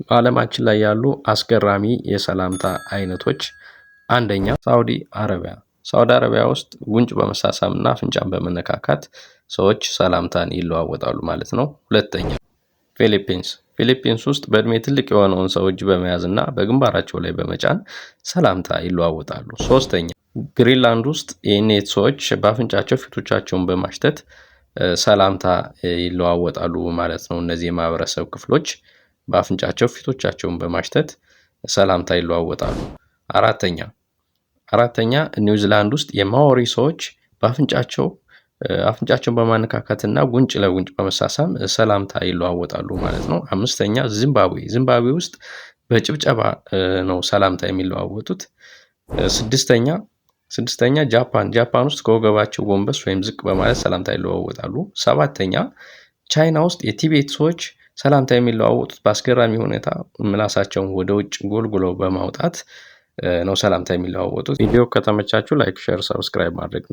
በዓለማችን ላይ ያሉ አስገራሚ የሰላምታ አይነቶች። አንደኛ ሳውዲ አረቢያ። ሳውዲ አረቢያ ውስጥ ጉንጭ በመሳሳም እና አፍንጫን በመነካካት ሰዎች ሰላምታን ይለዋወጣሉ ማለት ነው። ሁለተኛ ፊሊፒንስ። ፊሊፒንስ ውስጥ በእድሜ ትልቅ የሆነውን ሰው እጅ በመያዝ እና በግንባራቸው ላይ በመጫን ሰላምታ ይለዋወጣሉ። ሶስተኛ ግሪንላንድ ውስጥ የኢኔት ሰዎች በአፍንጫቸው ፊቶቻቸውን በማሽተት ሰላምታ ይለዋወጣሉ ማለት ነው። እነዚህ የማህበረሰብ ክፍሎች በአፍንጫቸው ፊቶቻቸውን በማሽተት ሰላምታ ይለዋወጣሉ። አራተኛ ኒውዚላንድ ውስጥ የማዎሪ ሰዎች አፍንጫቸውን በማነካካትና ጉንጭ ለጉንጭ በመሳሳም ሰላምታ ይለዋወጣሉ ማለት ነው። አምስተኛ ዚምባብዌ ውስጥ በጭብጨባ ነው ሰላምታ የሚለዋወጡት። ስድስተኛ ጃፓን ውስጥ ከወገባቸው ጎንበስ ወይም ዝቅ በማለት ሰላምታ ይለዋወጣሉ። ሰባተኛ ቻይና ውስጥ የቲቤት ሰዎች ሰላምታ የሚለዋወጡት በአስገራሚ ሁኔታ ምላሳቸውን ወደ ውጭ ጎልጉለው በማውጣት ነው ሰላምታ የሚለዋወጡት። ቪዲዮ ከተመቻችሁ ላይክ፣ ሼር፣ ሰብስክራይብ ማድረግ